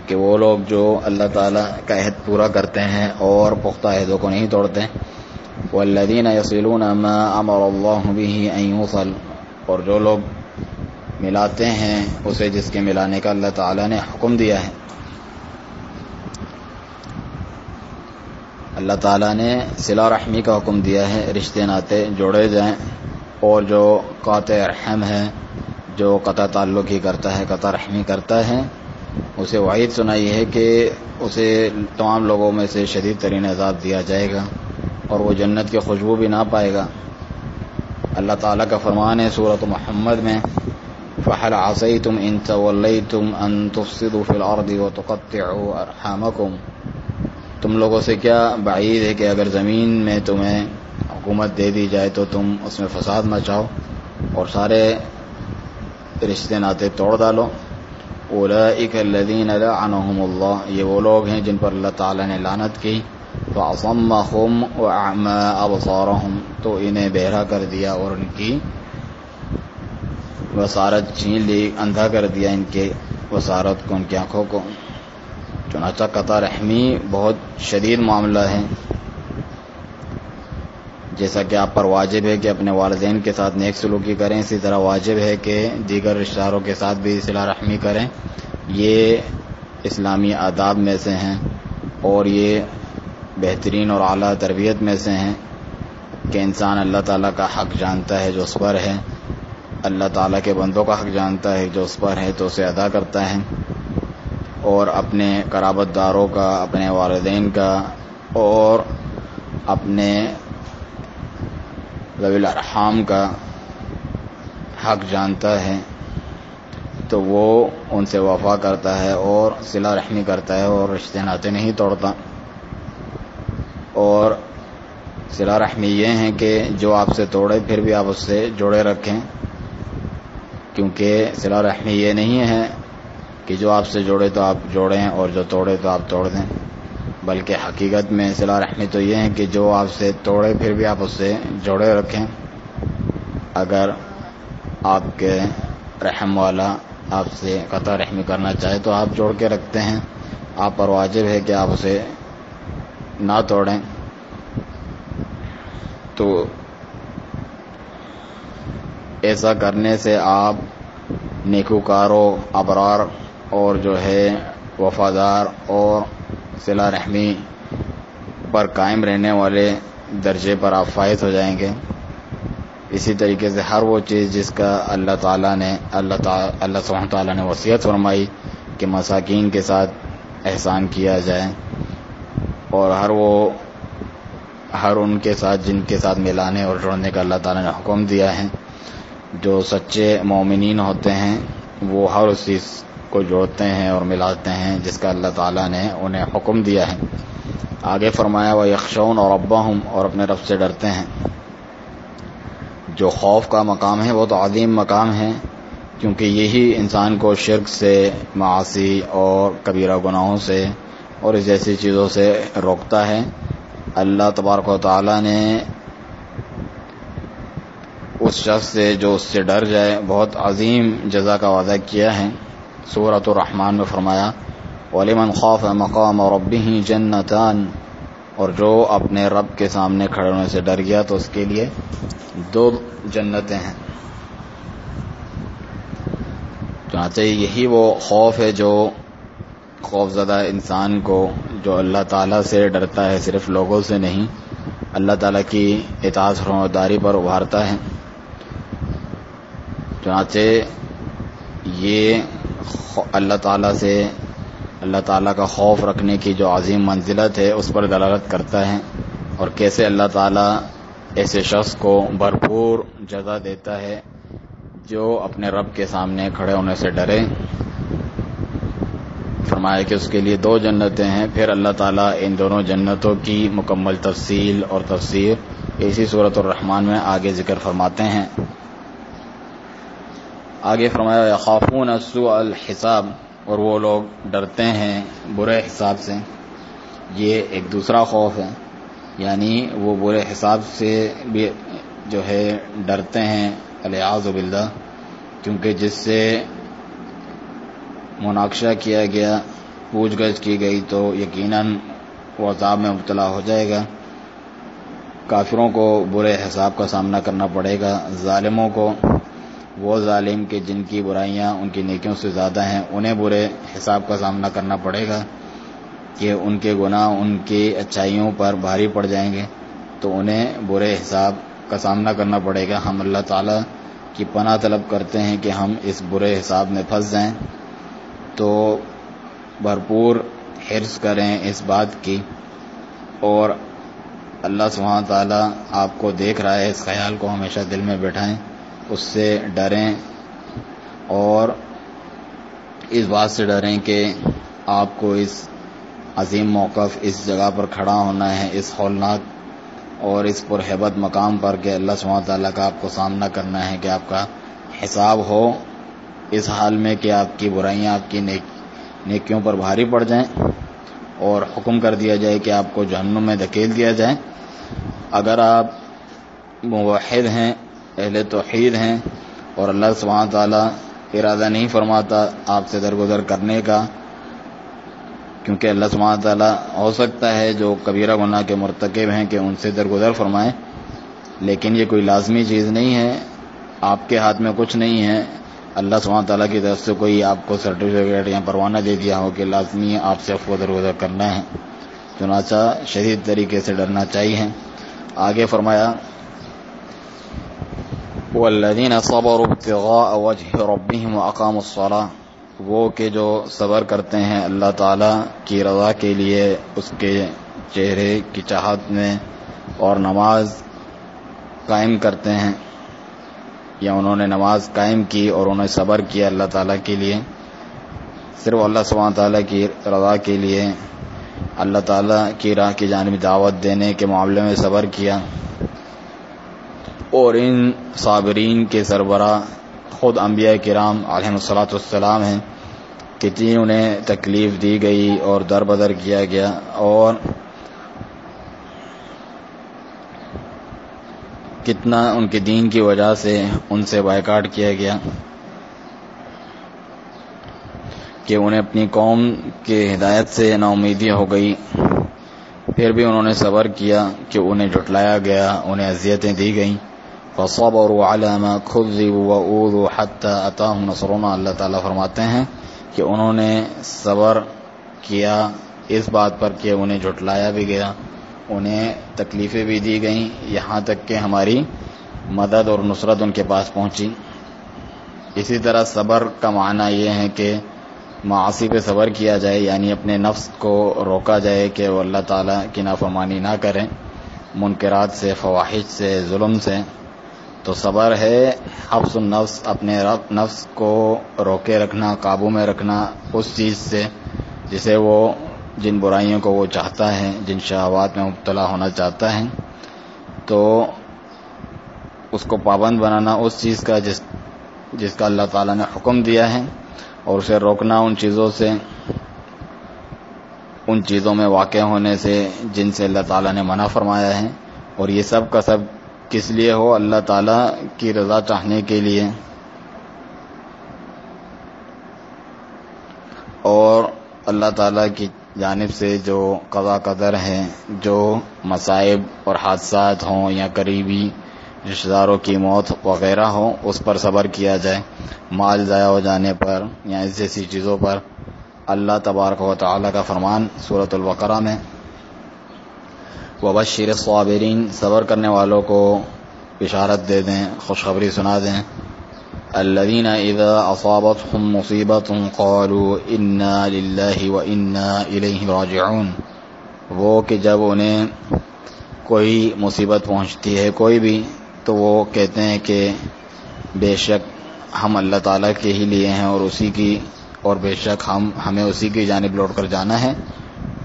کہ وہ لوگ جو اللہ تعالیٰ کا عہد پورا کرتے ہیں اور پختہ عہدوں کو نہیں توڑتے، والذین یصلون ما امر اللہ به ان یوصل، اور جو لوگ ملاتے ہیں اسے جس کے ملانے کا اللہ تعالیٰ نے حکم دیا ہے۔ اللہ تعالیٰ نے صلہ رحمی کا حکم دیا ہے، رشتے ناتے جوڑے جائیں، اور جو قاطع رحم ہے، جو قطع تعلق ہی کرتا ہے، قطع رحمی کرتا ہے، اسے وعید سنائی ہے کہ اسے تمام لوگوں میں سے شدید ترین عذاب دیا جائے گا، اور وہ جنت کی خوشبو بھی نہ پائے گا۔ اللہ تعالیٰ کا فرمان ہے سورۃ محمد میں، فَهَلْ عَصَيْتُمْ إِن تَوَلَّيْتُمْ أَن تُفْسِدُوا فِي الْأَرْضِ وَتُقَطِّعُوا أَرْحَامَكُمْ، تم لوگوں سے کیا بعید ہے کہ اگر زمین میں تمہیں حکومت دے دی جائے تو تم اس میں فساد مچاؤ اور سارے رشتے ناطے توڑ ڈالو۔ أُولَئِكَ الَّذِينَ لَعَنَهُمُ اللَّهُ، یہ وہ لوگ ہیں جن پر اللہ تعالیٰ نے لعنت کی، فَأَصَمَّهُمْ وَأَعْمَى أَبْصَارَهُمْ، تو انہیں بہرا کر دیا اور ان کی بصارت چھین لی، اندھا کر دیا ان کے بصارت کو، ان کی آنکھوں کو۔ چنانچہ قطع رحمی بہت شدید معاملہ ہے، جیسا کہ آپ پر واجب ہے کہ اپنے والدین کے ساتھ نیک سلوکی کریں، اسی طرح واجب ہے کہ دیگر رشتہ داروں کے ساتھ بھی صلہ رحمی کریں۔ یہ اسلامی آداب میں سے ہیں اور یہ بہترین اور اعلیٰ تربیت میں سے ہیں کہ انسان اللہ تعالیٰ کا حق جانتا ہے جو اس پر ہے، اللہ تعالیٰ کے بندوں کا حق جانتا ہے جو اس پر ہے تو اسے ادا کرتا ہے، اور اپنے قرابت داروں کا، اپنے والدین کا اور اپنے ذوی الارحام کا حق جانتا ہے تو وہ ان سے وفا کرتا ہے اور صلہ رحمی کرتا ہے اور رشتے ناطے نہیں توڑتا۔ اور صلہ رحمی یہ ہیں کہ جو آپ سے توڑے پھر بھی آپ اس سے جوڑے رکھیں، کیونکہ صلہ رحمی یہ نہیں ہے کہ جو آپ سے جوڑے تو آپ جوڑیں اور جو توڑے تو آپ توڑ دیں، بلکہ حقیقت میں صلہ رحمی تو یہ ہے کہ جو آپ سے توڑے پھر بھی آپ اس سے جوڑے رکھیں۔ اگر آپ کے رحم والا آپ سے قطع رحمی کرنا چاہے تو آپ جوڑ کے رکھتے ہیں، آپ پر واجب ہے کہ آپ اسے نہ توڑیں۔ تو ایسا کرنے سے آپ نیکوکاروں، ابرار اور جو ہے وفادار اور صلہ رحمی پر قائم رہنے والے درجے پر آپ فائز ہو جائیں گے۔ اسی طریقے سے ہر وہ چیز جس کا اللہ سبحانہ تعالیٰ نے وصیت فرمائی کہ مساکین کے ساتھ احسان کیا جائے، اور ہر ان کے ساتھ جن کے ساتھ ملانے اور جوڑنے کا اللہ تعالیٰ نے حکم دیا ہے، جو سچے مومنین ہوتے ہیں وہ ہر اس چیز کو جوڑتے ہیں اور ملاتے ہیں جس کا اللہ تعالیٰ نے انہیں حکم دیا ہے۔ آگے فرمایا وَيَخْشَوْنَ رَبَّهُمْ، اور اپنے رب سے ڈرتے ہیں۔ جو خوف کا مقام ہے وہ تو عظیم مقام ہے، کیونکہ یہی انسان کو شرک سے، معاصی اور کبیرہ گناہوں سے اور اس جیسی چیزوں سے روکتا ہے۔ اللہ تبارک و تعالیٰ نے اس شخص سے جو اس سے ڈر جائے بہت عظیم جزا کا وعدہ کیا ہے۔ سورۃ الرحمن میں فرمایا وَلِمَنْ خَافَ مَقَامَ رَبِّهِ جَنَّتَانِ، اور جو اپنے رب کے سامنے کھڑے ہونے سے ڈر گیا تو اس کے لیے 2 جنتیں ہیں۔ چنانچہ یہی وہ خوف ہے جو خوف زدہ انسان کو، جو اللہ تعالیٰ سے ڈرتا ہے، صرف لوگوں سے نہیں، اللہ تعالیٰ کی اطاعت فرمانبرداری پر ابھارتا ہے۔ چنانچہ یہ اللہ تعالیٰ کا خوف رکھنے کی جو عظیم منزلت ہے اس پر دلالت کرتا ہے، اور کیسے اللہ تعالیٰ ایسے شخص کو بھرپور جزا دیتا ہے جو اپنے رب کے سامنے کھڑے ہونے سے ڈرے۔ فرمایا کہ اس کے لیے 2 جنتیں ہیں، پھر اللہ تعالیٰ ان دونوں جنتوں کی مکمل تفصیل اور تفسیر اسی سورۃ الرحمن میں آگے ذکر فرماتے ہیں۔ آگے فرمایا یخافون سوء الحساب، اور وہ لوگ ڈرتے ہیں برے حساب سے۔ یہ ایک دوسرا خوف ہے، یعنی وہ برے حساب سے بھی جو ہے ڈرتے ہیں والعیاذ باللہ، کیونکہ جس سے مناقشہ کیا گیا، پوچھ گچھ کی گئی تو یقیناً وہ عذاب میں مبتلا ہو جائے گا۔ کافروں کو برے حساب کا سامنا کرنا پڑے گا، ظالموں کو، وہ ظالم کہ جن کی برائیاں ان کی نیکیوں سے زیادہ ہیں، انہیں برے حساب کا سامنا کرنا پڑے گا کہ ان کے گناہ ان کی اچھائیوں پر بھاری پڑ جائیں گے، تو انہیں برے حساب کا سامنا کرنا پڑے گا۔ ہم اللہ تعالیٰ کی پناہ طلب کرتے ہیں کہ ہم اس برے حساب میں پھنس جائیں، تو بھرپور حرص کریں اس بات کی، اور اللہ سبحانہ تعالیٰ آپ کو دیکھ رہا ہے، اس خیال کو ہمیشہ دل میں بٹھائیں، اس سے ڈریں اور اس بات سے ڈریں کہ آپ کو اس عظیم موقف، اس جگہ پر کھڑا ہونا ہے، اس ہولناک اور اس پرہیبت مقام پر کہ اللہ سبحانہ تعالیٰ کا آپ کو سامنا کرنا ہے، کہ آپ کا حساب ہو اس حال میں کہ آپ کی برائیاں آپ کی نیکیوں پر بھاری پڑ جائیں اور حکم کر دیا جائے کہ آپ کو جہنم میں دھکیل دیا جائے۔ اگر آپ موحد ہیں، اہل توحید ہیں اور اللہ سبحانہ تعالیٰ ارادہ نہیں فرماتا آپ سے درگزر کرنے کا، کیونکہ اللہ سبحانہ تعالیٰ ہو سکتا ہے جو کبیرہ گناہ کے مرتکب ہیں کہ ان سے درگزر فرمائیں، لیکن یہ کوئی لازمی چیز نہیں ہے، آپ کے ہاتھ میں کچھ نہیں ہے۔ اللہ سبحانہ تعالیٰ کی طرف سے کوئی آپ کو سرٹیفکیٹ یا پروانہ دے دیا ہو کہ لازمی آپ سے عفو درگزر کرنا ہے، چنانچہ شدید طریقے سے ڈرنا چاہیے۔ آگے فرمایا وَالَّذِينَ صَبَرُوا ابْتِغَاءَ وَجْهِ رَبِّهِمْ وَأَقَامُوا الصَّلَاةَ، وہ کہ جو صبر کرتے ہیں اللہ تعالیٰ کی رضا کے لیے، اس کے چہرے کی چاہت میں، اور نماز قائم کرتے ہیں، یا انہوں نے نماز قائم کی اور انہیں صبر کیا اللہ تعالیٰ کے لیے، صرف اللہ سبحانہ تعالیٰ کی رضا کے لیے، اللہ تعالیٰ کی راہ کی جانب دعوت دینے کے معاملے میں صبر کیا، اور ان صابرین کے سربراہ خود انبیاء کرام علیہ الصلاۃ والسلام ہیں، کتنی انہیں تکلیف دی گئی اور در بدر کیا گیا، اور کتنا ان کے دین کی وجہ سے ان سے بائیکاٹ کیا گیا کہ انہیں اپنی قوم کے ہدایت سے نا امیدی ہو گئی، پھر بھی انہوں نے صبر کیا کہ انہیں جھٹلایا گیا، انہیں اذیتیں دی گئیں۔ فَصَبَرُوا عَلَى مَا كُذِّبُوا وَأُوذُوا حَتَّى أَتَاهُمْ نَصْرُنَا، اللہ تعالیٰ فرماتے ہیں کہ انہوں نے صبر کیا اس بات پر کہ انہیں جھٹلایا بھی گیا، انہیں تکلیفیں بھی دی گئیں، یہاں تک کہ ہماری مدد اور نصرت ان کے پاس پہنچی۔ اسی طرح صبر کا معنی یہ ہے کہ معاصی پہ صبر کیا جائے، یعنی اپنے نفس کو روکا جائے کہ وہ اللہ تعالیٰ کی نافرمانی نہ کریں، منکرات سے، فواحش سے، ظلم سے۔ تو صبر ہے حبس النفس، اپنے نفس کو روکے رکھنا، قابو میں رکھنا اس چیز سے جسے وہ، جن برائیوں کو وہ چاہتا ہے، جن شہوات میں مبتلا ہونا چاہتا ہے، تو اس کو پابند بنانا اس چیز کا جس کا اللہ تعالیٰ نے حکم دیا ہے، اور اسے روکنا ان چیزوں سے، ان چیزوں میں واقع ہونے سے جن سے اللہ تعالیٰ نے منع فرمایا ہے، اور یہ سب کا سب کس لیے ہو؟ اللہ تعالیٰ کی رضا چاہنے کے لیے، اور اللہ تعالیٰ کی جانب سے جو قضا قدر ہے، جو مصائب اور حادثات ہوں یا قریبی رشتہ داروں کی موت وغیرہ ہو، اس پر صبر کیا جائے، مال ضائع ہو جانے پر یا اس جیسی چیزوں پر۔ اللہ تبارک و تعالیٰ کا فرمان سورۃ البقرہ میں وَبَشِّرِ الصَّابِرِينَ، صبر کرنے والوں کو بشارت دے دیں، خوشخبری سنا دیں، الَّذِينَ إِذَا أَصَابَتْهُم مُّصِيبَةٌ قَالُوا إِنَّا لِلَّهِ وَإِنَّا إِلَيْهِ رَاجِعُونَ، وہ کہ جب انہیں کوئی مصیبت پہنچتی ہے کوئی بھی، تو وہ کہتے ہیں کہ بے شک ہم اللہ تعالیٰ کے ہی لیے ہیں اور اسی کی، اور بے شک ہمیں اسی کی جانب لوٹ کر جانا ہے۔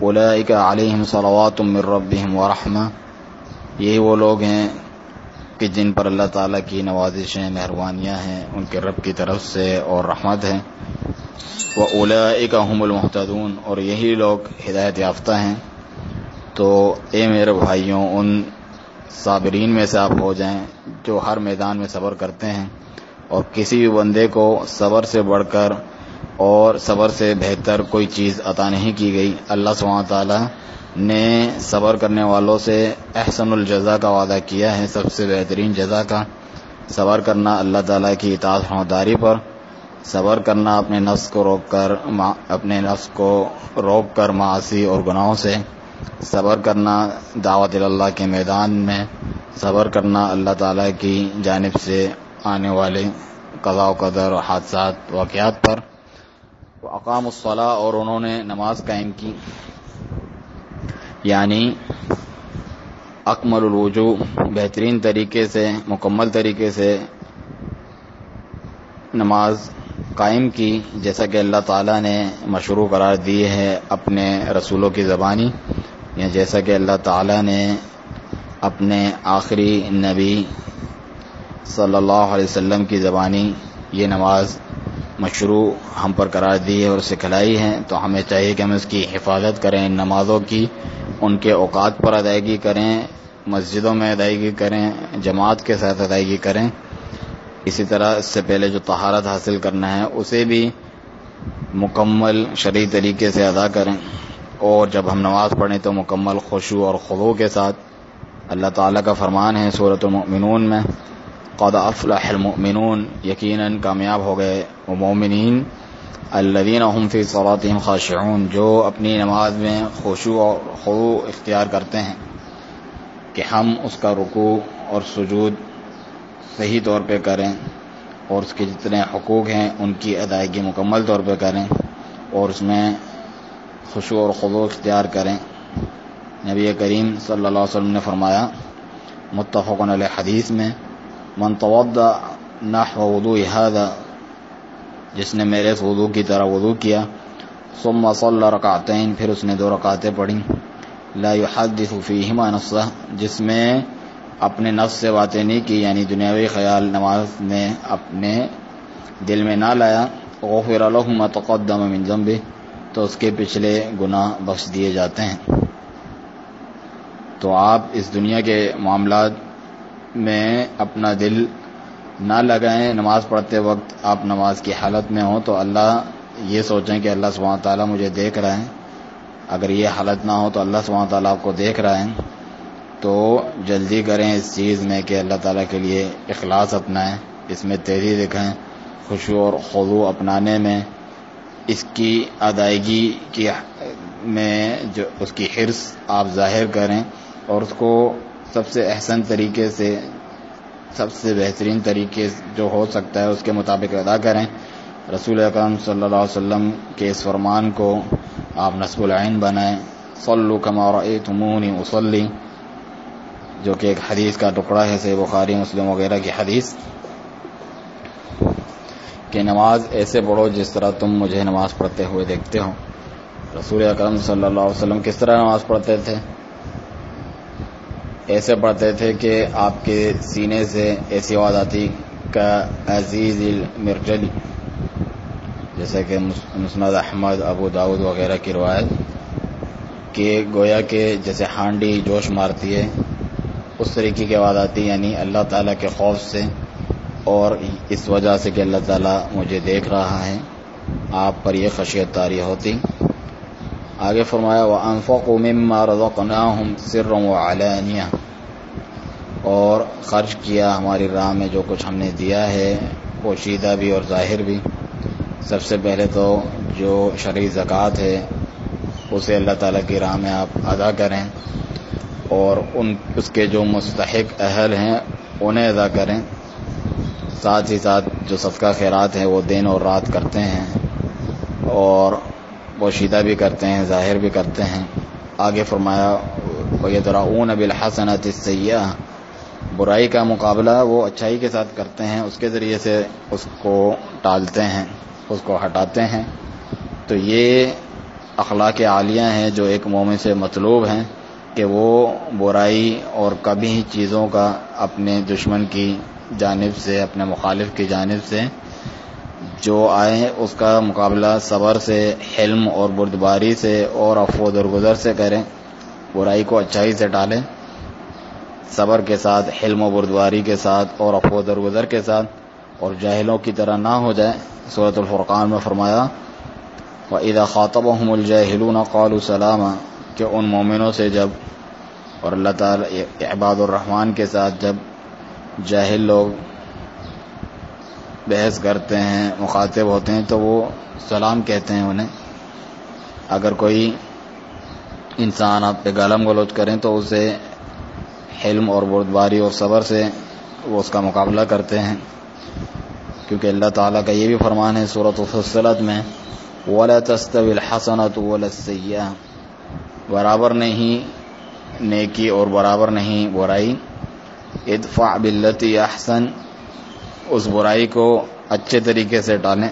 اولئک علیہم صلوات من ربہم ورحمہ، یہی وہ لوگ ہیں کہ جن پر اللہ تعالیٰ کی نوازشیں، مہربانیاں ہیں ان کے رب کی طرف سے اور رحمت ہے۔ واولئک هم المہتدون، اور یہی لوگ ہدایت یافتہ ہیں۔ تو اے میرے بھائیوں، ان صابرین میں سے آپ ہو جائیں جو ہر میدان میں صبر کرتے ہیں، اور کسی بھی بندے کو صبر سے بڑھ کر اور صبر سے بہتر کوئی چیز عطا نہیں کی گئی۔ اللہ سبحانہ تعالیٰ نے صبر کرنے والوں سے احسن الجزا کا وعدہ کیا ہے، سب سے بہترین جزا کا۔ صبر کرنا اللہ تعالیٰ کی اطاعت فرمانبرداری پر، صبر کرنا اپنے نفس کو روک کر معاصی اور گناہوں سے، صبر کرنا دعوت اللہ کے میدان میں، صبر کرنا اللہ تعالیٰ کی جانب سے آنے والے قضاء و قدر اور حادثات واقعات پر۔ وَأَقَامُوا الصَّلَاةَ، اور انہوں نے نماز قائم کی، یعنی اکمل الوجوہ بہترین طریقے سے مکمل طریقے سے نماز قائم کی، جیسا کہ اللہ تعالیٰ نے مشروع قرار دی ہے اپنے رسولوں کی زبانی، یا جیسا کہ اللہ تعالیٰ نے اپنے آخری نبی صلی اللہ علیہ وسلم کی زبانی یہ نماز مشروع ہم پر قرار دی ہے اور سکھلائی ہے، تو ہمیں چاہیے کہ ہم اس کی حفاظت کریں، ان نمازوں کی ان کے اوقات پر ادائیگی کریں، مسجدوں میں ادائیگی کریں، جماعت کے ساتھ ادائیگی کریں۔ اسی طرح اس سے پہلے جو طہارت حاصل کرنا ہے اسے بھی مکمل شرعی طریقے سے ادا کریں، اور جب ہم نماز پڑھیں تو مکمل خشوع اور خضوع کے ساتھ۔ اللہ تعالیٰ کا فرمان ہے سورۃ المؤمنون میں، قد افلح المؤمنون، یقیناً کامیاب ہو گئے وہ مومنین، الذین هم فی صلاتہم خاشعون، جو اپنی نماز میں خشوع اور خضوع اختیار کرتے ہیں کہ ہم اس کا رکوع اور سجود صحیح طور پہ کریں، اور اس کے جتنے حقوق ہیں ان کی ادائیگی مکمل طور پہ کریں، اور اس میں خشوع اور خضوع اختیار کریں۔ نبی کریم صلی اللہ علیہ وسلم نے فرمایا متفق علیہ حدیث میں، من توضأ نحو وضوء هذا، جس نے میرے اس وضو کی طرح وضو کیا، ثم صلى رکعتین، پھر اس نے 2 رکعتیں پڑھیں، لا يحدث فیہما نفسہ، جس میں اپنے نفس سے باتیں نہیں کی، یعنی دنیاوی خیال نماز میں اپنے دل میں نہ لایا، غفر له ما تقدم من ذنبہ، تو اس کے پچھلے گناہ بخش دیے جاتے ہیں۔ تو آپ اس دنیا کے معاملات میں اپنا دل نہ لگائیں، نماز پڑھتے وقت آپ نماز کی حالت میں ہوں تو اللہ یہ سوچیں کہ اللہ سبحانہ تعالیٰ مجھے دیکھ رہا ہے، اگر یہ حالت نہ ہو تو اللہ سبحانہ تعالیٰ آپ کو دیکھ رہا ہے، تو جلدی کریں اس چیز میں کہ اللہ تعالیٰ کے لیے اخلاص اپنائیں، اس میں تیزی دکھائیں، خشوع اور خضوع اپنانے میں، اس کی ادائیگی کی میں جو اس کی حرص آپ ظاہر کریں، اور اس کو سب سے احسن طریقے سے، سب سے بہترین طریقے جو ہو سکتا ہے اس کے مطابق ادا کریں۔ رسول اکرم صلی اللہ علیہ وسلم کے اس فرمان کو آپ نصب العین بنائیں، صلوا کما رأیتمونی اصلی، جو کہ ایک حدیث کا ٹکڑا ہے، صحیح بخاری مسلم وغیرہ کی حدیث، کہ نماز ایسے پڑھو جس طرح تم مجھے نماز پڑھتے ہوئے دیکھتے ہو۔ رسول اکرم صلی اللہ علیہ وسلم کس طرح نماز پڑھتے تھے؟ ایسے پڑھتے تھے کہ آپ کے سینے سے ایسی آواز آتی کا عزیز المرجل، جیسے کہ مسند احمد، ابو داود وغیرہ کی روایت، کہ گویا کہ جیسے ہانڈی جوش مارتی ہے اس طریقے کی آواز آتی، یعنی اللہ تعالیٰ کے خوف سے اور اس وجہ سے کہ اللہ تعالیٰ مجھے دیکھ رہا ہے، آپ پر یہ خشیت طاری ہوتی۔ آگے فرمایا وَأَنفَقُوا مِمَّا رَزَقْنَاهُمْ سِرًّا وَعَلَانِيَةً، اور خرچ کیا ہماری راہ میں جو کچھ ہم نے دیا ہے، پوشیدہ بھی اور ظاہر بھی۔ سب سے پہلے تو جو شرعی زکوٰۃ ہے اسے اللہ تعالیٰ کی راہ میں آپ ادا کریں، اور اس کے جو مستحق اہل ہیں انہیں ادا کریں، ساتھ ہی ساتھ جو صدقہ خیرات ہیں وہ دن اور رات کرتے ہیں، اور پوشیدہ بھی کرتے ہیں، ظاہر بھی کرتے ہیں۔ آگے فرمایا وَيَدْرَؤُونَ بِالْحَسَنَةِ السَّيِّئَةَ، برائی کا مقابلہ وہ اچھائی کے ساتھ کرتے ہیں، اس کے ذریعے سے اس کو ٹالتے ہیں، اس کو ہٹاتے ہیں۔ تو یہ اخلاق عالیہ ہیں جو ایک مومن سے مطلوب ہیں کہ وہ برائی اور کبھی چیزوں کا اپنے دشمن کی جانب سے، اپنے مخالف کی جانب سے جو آئے اس کا مقابلہ صبر سے، حلم اور بردباری سے اور عفو و درگزر سے کریں، برائی کو اچھائی سے ٹالیں، صبر کے ساتھ، حلم و بردباری کے ساتھ اور عفو و درگزر کے ساتھ، اور جاہلوں کی طرح نہ ہو جائے۔ سورۃ الفرقان میں فرمایا وَإِذَا خَاطَبَهُمُ الْجَاهِلُونَ قَالُوا سَلَامًا، کہ ان مومنوں سے جب، اور اللہ تعالی عباد الرحمن کے ساتھ جب جاہل لوگ بحث کرتے ہیں، مخاطب ہوتے ہیں تو وہ سلام کہتے ہیں انہیں۔ اگر کوئی انسان آپ پہ گالم گلوچ کریں تو اسے حلم اور بردباری اور صبر سے وہ اس کا مقابلہ کرتے ہیں، کیونکہ اللہ تعالیٰ کا یہ بھی فرمان ہے سورۃ فصلت میں وَلَا تَسْتَوِي الْحَسَنَةُ وَلَا السَّيِّئَةُ، برابر نہیں نیکی اور برابر نہیں برائی. ادفع باللتی احسن، اس برائی کو اچھے طریقے سے ٹالیں.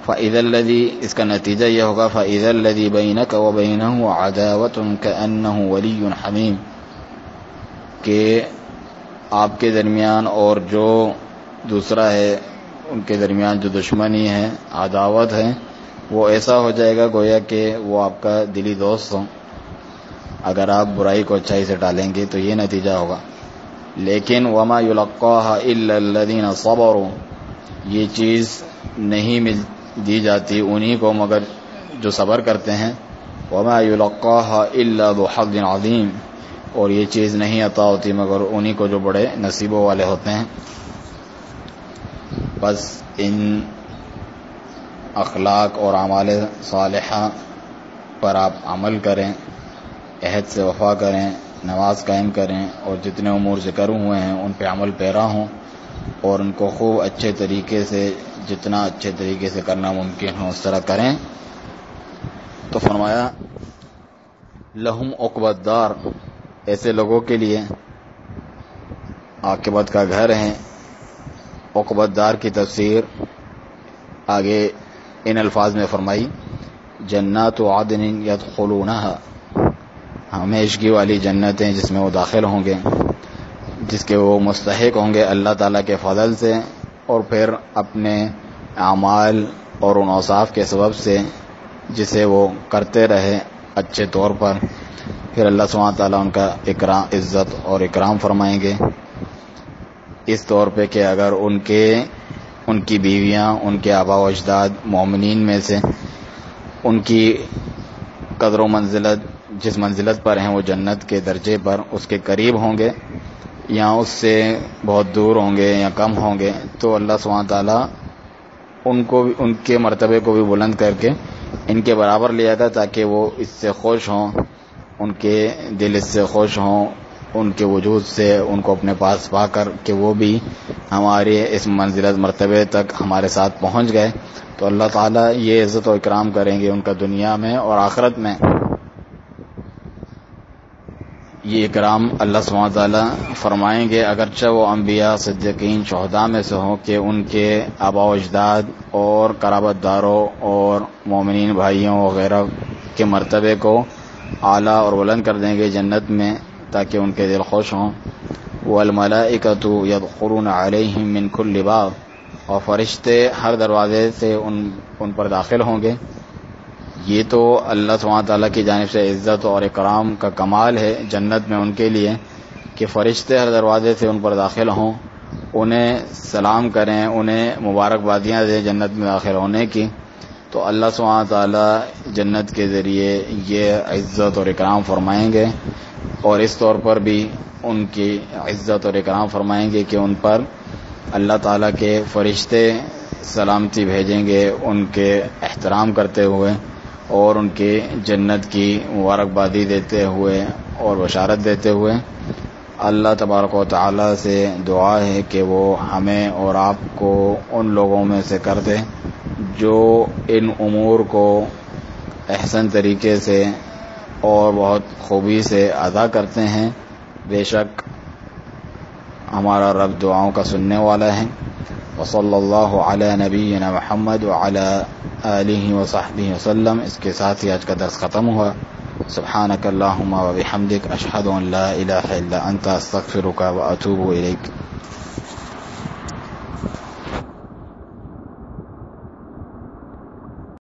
فإذا الذی، اس کا نتیجہ یہ ہوگا فإذا الذی بینک وبینہ عداوۃ کأنہ ولی حمیم، کہ آپ کے درمیان اور جو دوسرا ہے ان کے درمیان جو دشمنی ہے، عداوت ہے، وہ ایسا ہو جائے گا گویا کہ وہ آپ کا دلی دوست ہو. اگر آپ برائی کو اچھائی سے ٹالیں گے تو یہ نتیجہ ہوگا. لیکن وما یلقاها الا الذین صبروا، یہ چیز نہیں دی جاتی انہی کو مگر جو صبر کرتے ہیں. وما یلقاها الا ذو حظ عظیم، اور یہ چیز نہیں عطا ہوتی مگر انہی کو جو بڑے نصیبوں والے ہوتے ہیں. بس ان اخلاق اور اعمال صالحہ پر آپ عمل کریں، عہد سے وفا کریں، نماز قائم کریں، اور جتنے امور ذکر ہوئے ہیں ان پہ عمل پیرا ہوں، اور ان کو خوب اچھے طریقے سے، جتنا اچھے طریقے سے کرنا ممکن ہو اس طرح کریں. تو فرمایا لہم عقبۃ الدار، ایسے لوگوں کے لیے عاقبت کا گھر ہے. عقبۃ الدار کی تفسیر آگے ان الفاظ میں فرمائی جنات عدن یدخلونها، ہمیشگی والی جنتیں جس میں وہ داخل ہوں گے، جس کے وہ مستحق ہوں گے اللہ تعالیٰ کے فضل سے، اور پھر اپنے اعمال اور ان اوصاف کے سبب سے جسے وہ کرتے رہے اچھے طور پر، پھر اللہ سبحانہ تعالیٰ ان کا عزت اور اکرام فرمائیں گے. اس طور پہ کہ اگر ان کی بیویاں، ان کے آبا و اجداد مومنین میں سے ان کی قدر و منزلت، جس منزلت پر ہیں وہ جنت کے درجے پر، اس کے قریب ہوں گے یا اس سے بہت دور ہوں گے یا کم ہوں گے، تو اللہ سبحانہ تعالیٰ ان کے مرتبے کو بھی بلند کر کے ان کے برابر لیا تھا، تاکہ وہ اس سے خوش ہوں، ان کے دل اس سے خوش ہوں، ان کے وجود سے ان کو اپنے پاس پا کر کہ وہ بھی ہمارے اس منزلت مرتبے تک ہمارے ساتھ پہنچ گئے. تو اللہ تعالیٰ یہ عزت و اکرام کریں گے ان کا دنیا میں اور آخرت میں. یہ اکرام اللہ سبحانہ تعالیٰ فرمائیں گے اگرچہ وہ انبیاء، صدیقین، شہداء میں سے ہوں، کہ ان کے آبا و اجداد اور قرابت داروں اور مومنین بھائیوں وغیرہ کے مرتبے کو اعلیٰ اور بلند کر دیں گے جنت میں تاکہ ان کے دل خوش ہوں. والملائکۃ یدخلون علیہم من کل باب، اور فرشتے ہر دروازے سے ان پر داخل ہوں گے. یہ تو اللہ سبحانہ تعالیٰ کی جانب سے عزت اور اکرام کا کمال ہے جنت میں ان کے لیے کہ فرشتے ہر دروازے سے ان پر داخل ہوں، انہیں سلام کریں، انہیں مبارکبادیاں دیں جنت میں داخل ہونے کی. تو اللہ سبحانہ تعالیٰ جنت کے ذریعے یہ عزت اور اکرام فرمائیں گے، اور اس طور پر بھی ان کی عزت اور اکرام فرمائیں گے کہ ان پر اللہ تعالیٰ کے فرشتے سلامتی بھیجیں گے ان کے احترام کرتے ہوئے اور ان کی جنت کی مبارکبادی دیتے ہوئے اور بشارت دیتے ہوئے. اللہ تبارک و تعالیٰ سے دعا ہے کہ وہ ہمیں اور آپ کو ان لوگوں میں سے کر دے جو ان امور کو احسن طریقے سے اور بہت خوبی سے ادا کرتے ہیں. بے شک ہمارا رب دعاؤں کا سننے والا ہے. وصلی اللہ علی نبینا محمد وعلی آلہ وصحبہ وسلم. اس کے ساتھ ہی آج کا درس ختم ہوا. سبحانک اللہم وبحمدک، اشہد ان لا الہ الا انت، استغفرک واتوب الیک.